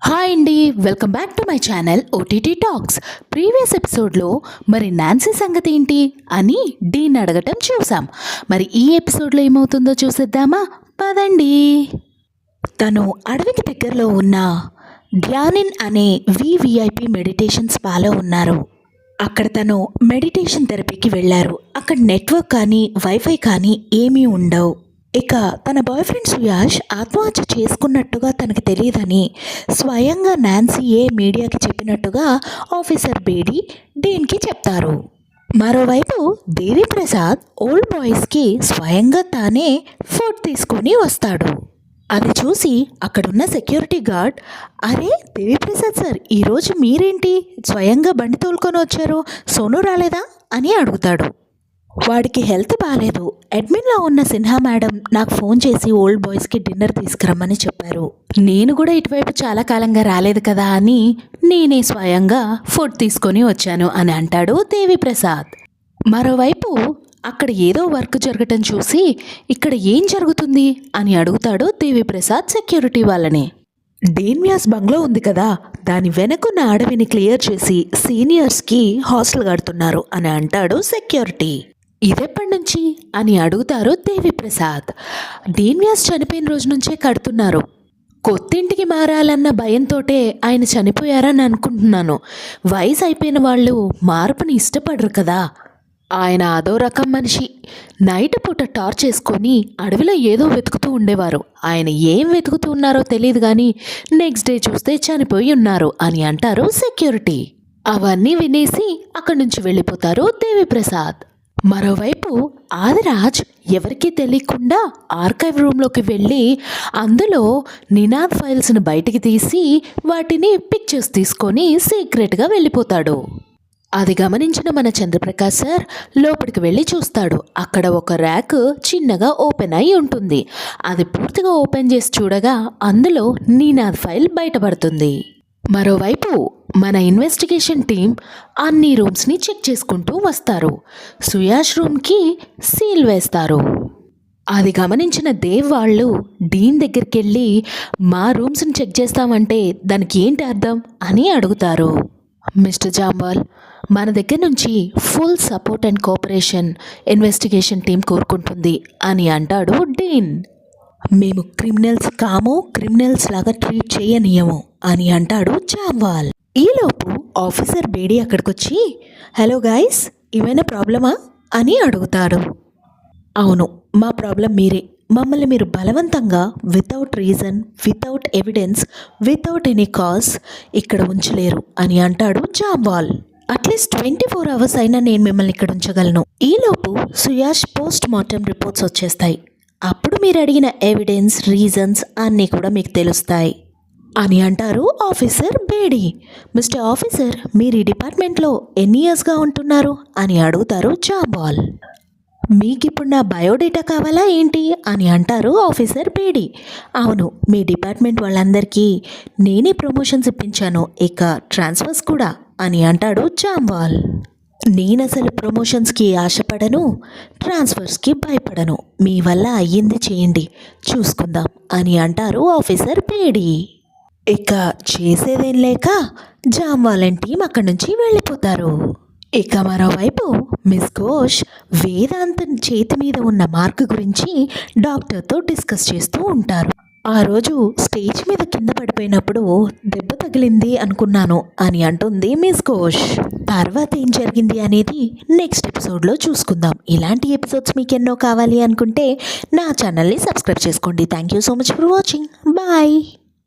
Hi అండి, welcome back to my channel OTT talks. Previous ఎపిసోడ్లో మరి నాన్సీ సంగతి ఏంటి అని డీన్ అడగటం చూసాం. మరి ఈ ఎపిసోడ్లో ఏమవుతుందో చూసేద్దామా? పదండి. తను అడవికి దగ్గరలో ఉన్న ధ్యానిన్ అనే వివిఐపి మెడిటేషన్ స్పాలో ఉన్నారు. అక్కడ తను మెడిటేషన్ థెరపీకి వెళ్ళారు. అక్కడ నెట్వర్క్ కానీ వైఫై కానీ ఏమీ ఉండవు. ఇక తన బాయ్ ఫ్రెండ్ సుయాష్ ఆత్మహత్య చేసుకున్నట్టుగా తనకు తెలియదని స్వయంగా నాన్సీయే మీడియాకి చెప్పినట్టుగా ఆఫీసర్ బేడీ డీన్కి చెప్తారు. మరోవైపు దేవిప్రసాద్ ఓల్డ్ బాయ్స్కి స్వయంగా తానే ఫుడ్ తీసుకొని వస్తాడు. అది చూసి అక్కడున్న సెక్యూరిటీ గార్డ్, అరే దేవిప్రసాద్ సార్, ఈరోజు మీరేంటి స్వయంగా బండి తోలుకొని వచ్చారు, సోను రాలేదా అని అడుగుతాడు. వాడికి హెల్త్ బాగాలేదు. అడ్మిన్లో ఉన్న సిన్హా మేడం నాకు ఫోన్ చేసి ఓల్డ్ బాయ్స్కి డిన్నర్ తీసుకురమ్మని చెప్పారు. నేను కూడా ఇటువైపు చాలా కాలంగా రాలేదు కదా అని నేనే స్వయంగా ఫుడ్ తీసుకొని వచ్చాను అని అంటాడు దేవిప్రసాద్. మరోవైపు అక్కడ ఏదో వర్క్ జరగటం చూసి ఇక్కడ ఏం జరుగుతుంది అని అడుగుతాడు దేవిప్రసాద్ సెక్యూరిటీ వాళ్ళని. డేన్యాస్ బంగ్లో ఉంది కదా, దాని వెనకున్న అడవిని క్లియర్ చేసి సీనియర్స్కి హాస్టల్ కడుతున్నారు అని అంటాడు సెక్యూరిటీ. ఇదెప్పటి నుంచి అని అడుగుతారు దేవిప్రసాద్. డేన్యాస్ చనిపోయిన రోజు నుంచే కడుతున్నారు. కొత్తింటికి మారాలన్న భయంతోటే ఆయన చనిపోయారని అనుకుంటున్నాను. వయసు అయిపోయిన వాళ్ళు మార్పుని ఇష్టపడరు కదా. ఆయన అదో రకం మనిషి. నైట్ పూట టార్చ్ చేసుకొని అడవిలో ఏదో వెతుకుతూ ఉండేవారు. ఆయన ఏం వెతుకుతూ ఉన్నారో తెలియదు కానీ నెక్స్ట్ డే చూస్తే చనిపోయి ఉన్నారు అని అంటారు సెక్యూరిటీ. అవన్నీ వినేసి అక్కడి నుంచి వెళ్ళిపోతారు దేవిప్రసాద్. మరోవైపు ఆదిరాజ్ ఎవరికీ తెలియకుండా ఆర్కైవ్ రూమ్లోకి వెళ్ళి అందులో నినాద్ ఫైల్స్ను బయటికి తీసి వాటిని పిక్చర్స్ తీసుకొని సీక్రెట్గా వెళ్ళిపోతాడు. అది గమనించిన మన చంద్రప్రకాష్ సార్ లోపలికి వెళ్ళి చూస్తాడు. అక్కడ ఒక ర్యాక్ చిన్నగా ఓపెన్ అయి ఉంటుంది. అది పూర్తిగా ఓపెన్ చేసి చూడగా అందులో నినాద్ ఫైల్ బయటపడుతుంది. మరోవైపు మన ఇన్వెస్టిగేషన్ టీం అన్ని రూమ్స్ని చెక్ చేసుకుంటూ వస్తారు. సుయాష్ రూమ్కి సీల్ వేస్తారు. అది గమనించిన దేవ్ వాళ్ళు డీన్ దగ్గరికి వెళ్ళి మా రూమ్స్ని చెక్ చేస్తామంటే దానికి ఏంటి అర్థం అని అడుగుతారు. మిస్టర్ జాంబాల్, మన దగ్గర నుంచి full support and cooperation investigation team కోరుకుంటుంది అని అంటాడు డీన్. మేము క్రిమినల్స్ కాము, క్రిమినల్స్ లాగా ట్రీట్ చేయనీయము అని అంటాడు జాంబాల్. ఈలోపు ఆఫీసర్ బేడీ అక్కడికొచ్చి, హలో గైస్, ఏమైనా ప్రాబ్లమా అని అడుగుతాడు. అవును, మా ప్రాబ్లం మీరే. మమ్మల్ని మీరు బలవంతంగా without reason, without evidence, without any cause ఇక్కడ ఉంచలేరు అని అంటాడు జాంబాల్. అట్లీస్ట్ 24 hours అయినా నేను మిమ్మల్ని ఇక్కడ ఉంచగలను. ఈలోపు సుయాష్ పోస్ట్ మార్టం రిపోర్ట్స్ వచ్చేస్తాయి. అప్పుడు మీరు అడిగిన ఎవిడెన్స్, రీజన్స్ అన్నీ కూడా మీకు తెలుస్తాయి అని అంటారు ఆఫీసర్ బేడీ. మిస్టర్ ఆఫీసర్, మీరు ఈ డిపార్ట్మెంట్లో ఎన్ని ఇయర్స్గా ఉంటున్నారు అని అడుగుతారు జాంబాల్. మీకు ఇప్పుడు నా బయోడేటా కావాలా ఏంటి అని అంటారు ఆఫీసర్ బేడీ. అవును, మీ డిపార్ట్మెంట్ వాళ్ళందరికీ నేనే ప్రమోషన్స్ ఇప్పించాను, ఇక ట్రాన్స్ఫర్స్ కూడా అని అంటాడు జాంబాల్. నేను అసలు ప్రమోషన్స్కి ఆశపడను, ట్రాన్స్ఫర్స్కి భయపడను. మీ వల్ల అయ్యింది చేయండి, చూసుకుందాం అని అంటారు ఆఫీసర్ బేడీ. ఇక చేసేదేం లేక జాంబాల్ టీం అక్కడి నుంచి వెళ్ళిపోతారు. ఇక మరోవైపు మిస్ ఘోష్ వేదాంత్ చేతి మీద ఉన్న మార్క్ గురించి డాక్టర్తో డిస్కస్ చేస్తూ ఉంటారు. ఆ రోజు స్టేజ్ మీద కింద పడిపోయినప్పుడు దెబ్బ తగిలింది అనుకున్నాను అని అంటుంది మిస్ ఘోష్. తర్వాత ఏం జరిగింది అనేది నెక్స్ట్ ఎపిసోడ్లో చూసుకుందాం. ఇలాంటి ఎపిసోడ్స్ మీకు ఎన్నో కావాలి అనుకుంటే నా ఛానల్ని సబ్స్క్రైబ్ చేసుకోండి. Thank you so much for watching. Bye.